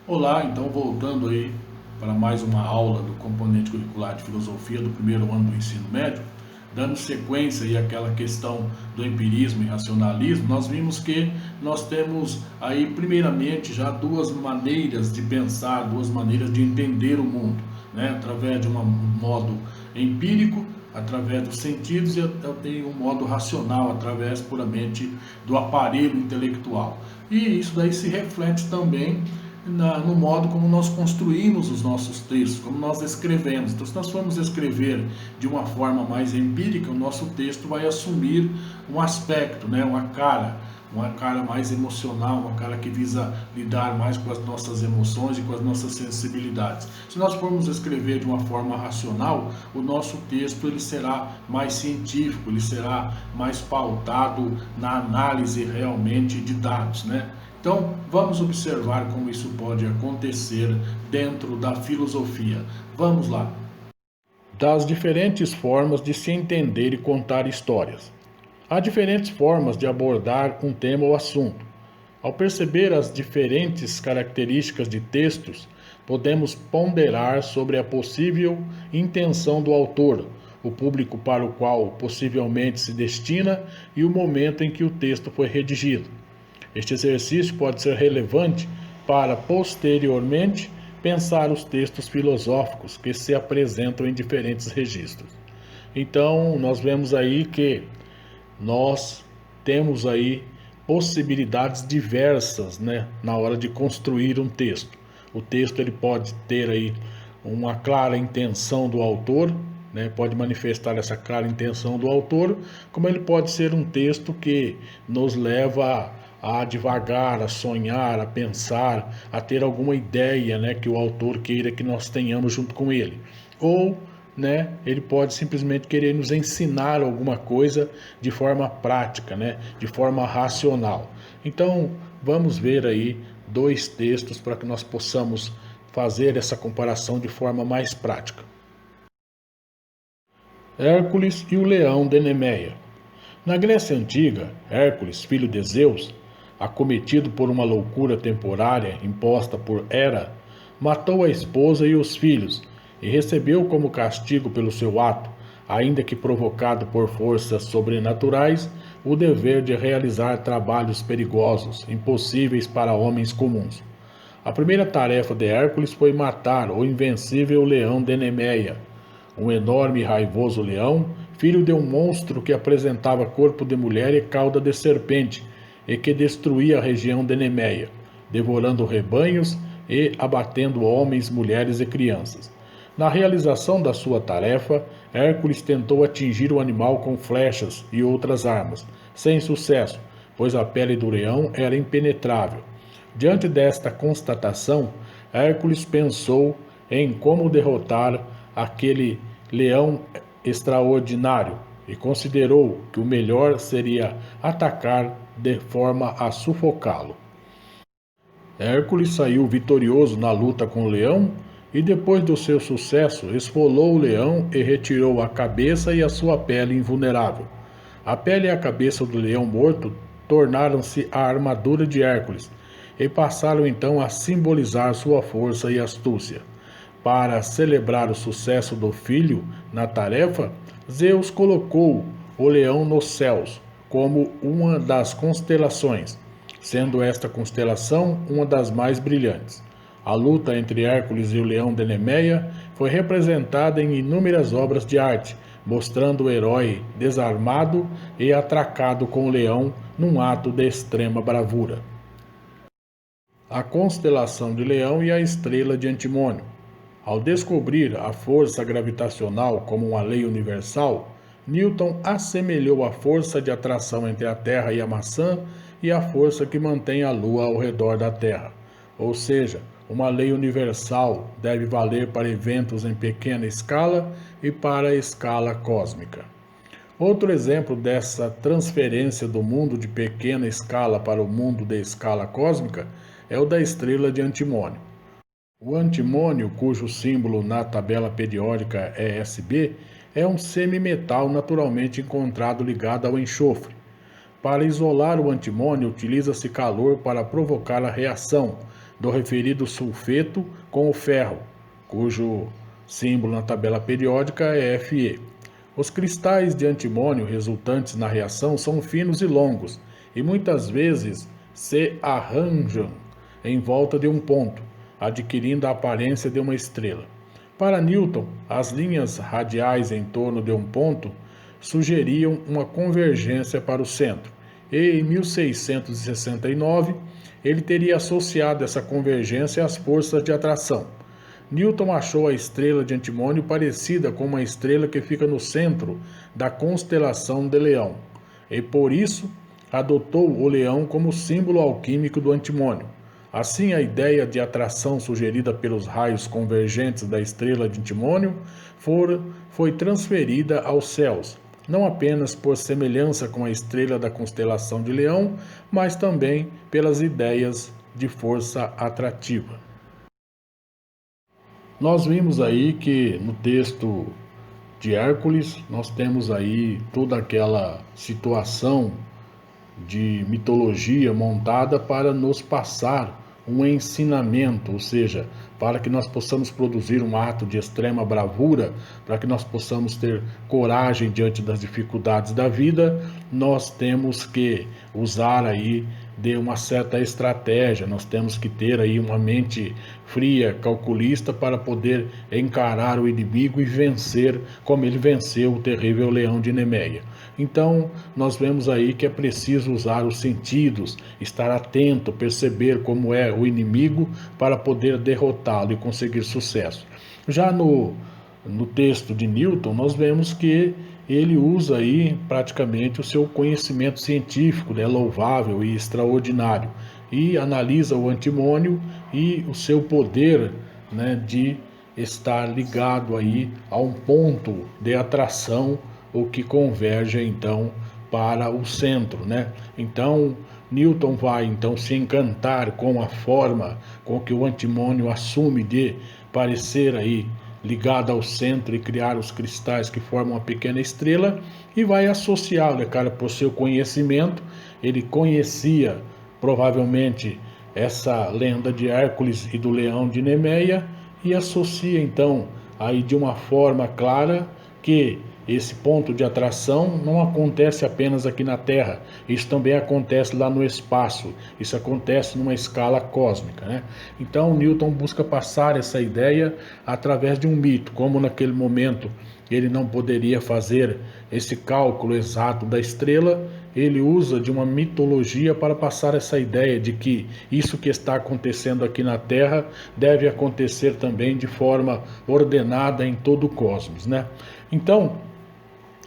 Olá, então voltando aí para mais uma aula do componente curricular de filosofia do primeiro ano do ensino médio, dando sequência aí àquela questão do empirismo e racionalismo, nós vimos que nós temos aí primeiramente já duas maneiras de pensar, duas maneiras de entender o mundo, né? Através de um modo empírico, através dos sentidos, e eu tenho um modo racional, através puramente do aparelho intelectual. E isso daí se reflete também no modo como nós construímos os nossos textos, como nós escrevemos. Então, se nós formos escrever de uma forma mais empírica, o nosso texto vai assumir um aspecto, né, uma cara mais emocional, uma cara que visa lidar mais com as nossas emoções e com as nossas sensibilidades. Se nós formos escrever de uma forma racional, o nosso texto ele será mais científico, ele será mais pautado na análise realmente de dados, né? Então, vamos observar como isso pode acontecer dentro da filosofia. Vamos lá. Das diferentes formas de se entender e contar histórias. Há diferentes formas de abordar um tema ou assunto. Ao perceber as diferentes características de textos, podemos ponderar sobre a possível intenção do autor, o público para o qual possivelmente se destina e o momento em que o texto foi redigido. Este exercício pode ser relevante para, posteriormente, pensar os textos filosóficos que se apresentam em diferentes registros. Então, nós vemos aí que nós temos aí possibilidades diversas, né, na hora de construir um texto. O texto ele pode ter aí uma clara intenção do autor, né, pode manifestar essa clara intenção do autor, como ele pode ser um texto que nos leva a divagar, a sonhar, a pensar, a ter alguma ideia, né, que o autor queira que nós tenhamos junto com ele. Ou, né, ele pode simplesmente querer nos ensinar alguma coisa de forma prática, né, de forma racional. Então, vamos ver aí dois textos para que nós possamos fazer essa comparação de forma mais prática. Hércules e o leão de Nemeia. Na Grécia Antiga, Hércules, filho de Zeus, acometido por uma loucura temporária imposta por Hera, matou a esposa e os filhos e recebeu como castigo pelo seu ato, ainda que provocado por forças sobrenaturais, o dever de realizar trabalhos perigosos, impossíveis para homens comuns. A primeira tarefa de Hércules foi matar o invencível leão de Nemeia, um enorme e raivoso leão, filho de um monstro que apresentava corpo de mulher e cauda de serpente, e que destruía a região de Nemeia, devorando rebanhos e abatendo homens, mulheres e crianças. Na realização da sua tarefa, Hércules tentou atingir o animal com flechas e outras armas, sem sucesso, pois a pele do leão era impenetrável. Diante desta constatação, Hércules pensou em como derrotar aquele leão extraordinário e considerou que o melhor seria atacar de forma a sufocá-lo. Hércules saiu vitorioso na luta com o leão e, depois do seu sucesso, esfolou o leão e retirou a cabeça e a sua pele invulnerável. A pele e a cabeça do leão morto tornaram-se a armadura de Hércules e passaram então a simbolizar sua força e astúcia. Para celebrar o sucesso do filho na tarefa, Zeus colocou o leão nos céus como uma das constelações, sendo esta constelação uma das mais brilhantes. A luta entre Hércules e o leão de Nemeia foi representada em inúmeras obras de arte, mostrando o herói desarmado e atracado com o leão num ato de extrema bravura. A constelação de Leão e a estrela de Antimônio. Ao descobrir a força gravitacional como uma lei universal, Newton assemelhou a força de atração entre a Terra e a maçã e a força que mantém a Lua ao redor da Terra. Ou seja, uma lei universal deve valer para eventos em pequena escala e para a escala cósmica. Outro exemplo dessa transferência do mundo de pequena escala para o mundo de escala cósmica é o da estrela de Antimônio. O antimônio, cujo símbolo na tabela periódica é Sb, é um semimetal naturalmente encontrado ligado ao enxofre. Para isolar o antimônio, utiliza-se calor para provocar a reação, do referido sulfeto com o ferro, cujo símbolo na tabela periódica é Fe. Os cristais de antimônio resultantes na reação são finos e longos e muitas vezes se arranjam em volta de um ponto, adquirindo a aparência de uma estrela. Para Newton, as linhas radiais em torno de um ponto sugeriam uma convergência para o centro, e em 1669 ele teria associado essa convergência às forças de atração. Newton achou a estrela de antimônio parecida com uma estrela que fica no centro da constelação de Leão, e por isso adotou o leão como símbolo alquímico do antimônio. Assim, a ideia de atração sugerida pelos raios convergentes da estrela de antimônio foi transferida aos céus, não apenas por semelhança com a estrela da constelação de Leão, mas também pelas ideias de força atrativa. Nós vimos aí que no texto de Hércules nós temos aí toda aquela situação de mitologia montada para nos passar um ensinamento, ou seja, para que nós possamos produzir um ato de extrema bravura, para que nós possamos ter coragem diante das dificuldades da vida, nós temos que usar aí de uma certa estratégia, nós temos que ter aí uma mente fria, calculista, para poder encarar o inimigo e vencer como ele venceu o terrível leão de Nemeia. Então, nós vemos aí que é preciso usar os sentidos, estar atento, perceber como é o inimigo para poder derrotá-lo e conseguir sucesso. Já no texto de Newton, nós vemos que ele usa aí praticamente o seu conhecimento científico, né, louvável e extraordinário, e analisa o antimônio e o seu poder, né, de estar ligado aí a um ponto de atração, o que converge então para o centro, né? Então Newton vai então se encantar com a forma com que o antimônio assume de parecer aí ligado ao centro e criar os cristais que formam uma pequena estrela, e vai associá-lo, cara, por seu conhecimento. Ele conhecia provavelmente essa lenda de Hércules e do leão de Nemeia, e associa então aí de uma forma clara que esse ponto de atração não acontece apenas aqui na Terra, isso também acontece lá no espaço, isso acontece numa escala cósmica, né? Então Newton busca passar essa ideia através de um mito, como naquele momento ele não poderia fazer esse cálculo exato da estrela, ele usa de uma mitologia para passar essa ideia de que isso que está acontecendo aqui na Terra deve acontecer também de forma ordenada em todo o cosmos, né? Então,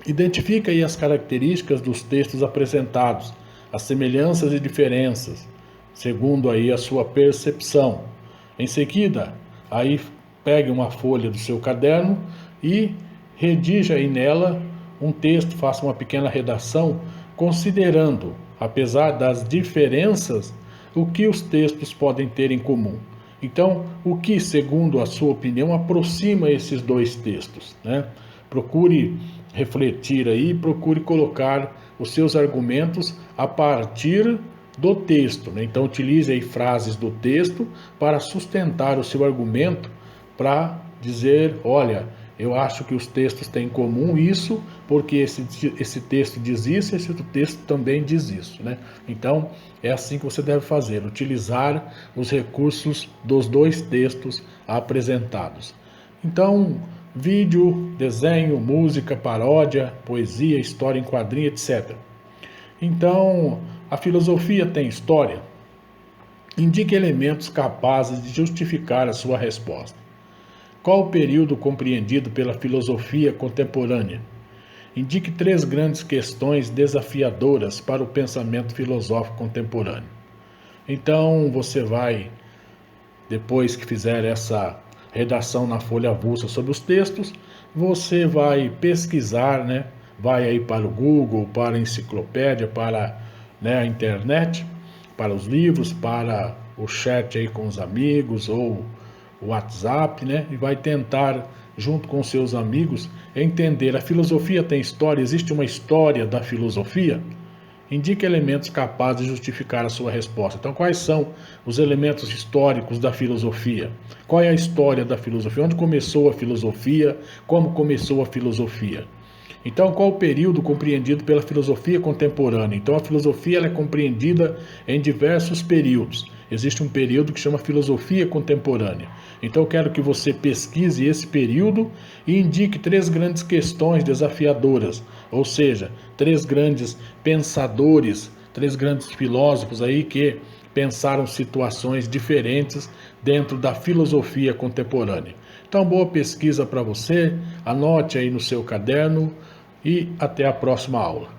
identifica aí as características dos textos apresentados, as semelhanças e diferenças, segundo aí a sua percepção. Em seguida, aí pegue uma folha do seu caderno e redija aí nela um texto, faça uma pequena redação, considerando, apesar das diferenças, o que os textos podem ter em comum. Então, o que, segundo a sua opinião, aproxima esses dois textos, né? Procure refletir aí, procure colocar os seus argumentos a partir do texto, né? Então utilize aí frases do texto para sustentar o seu argumento, para dizer, olha, eu acho que os textos têm em comum isso, porque esse texto diz isso, esse outro texto também diz isso, né? Então é assim que você deve fazer, utilizar os recursos dos dois textos apresentados. Então, vídeo, desenho, música, paródia, poesia, história em quadrinho, etc. Então, a filosofia tem história? Indique elementos capazes de justificar a sua resposta. Qual o período compreendido pela filosofia contemporânea? Indique 3 grandes questões desafiadoras para o pensamento filosófico contemporâneo. Então, você vai, depois que fizer essa redação na folha avulsa sobre os textos, você vai pesquisar, né? Vai aí para o Google, para a enciclopédia, para, né, a internet, para os livros, para o chat aí com os amigos ou o WhatsApp, né? E vai tentar, junto com seus amigos, entender. A filosofia tem história? Existe uma história da filosofia? Indique elementos capazes de justificar a sua resposta. Então, quais são os elementos históricos da filosofia? Qual é a história da filosofia? Onde começou a filosofia? Como começou a filosofia? Então, qual o período compreendido pela filosofia contemporânea? Então, a filosofia ela é compreendida em diversos períodos. Existe um período que chama filosofia contemporânea. Então, eu quero que você pesquise esse período e indique 3 grandes questões desafiadoras, ou seja, 3 grandes pensadores, 3 grandes filósofos aí que pensaram situações diferentes dentro da filosofia contemporânea. Então, boa pesquisa para você, anote aí no seu caderno e até a próxima aula.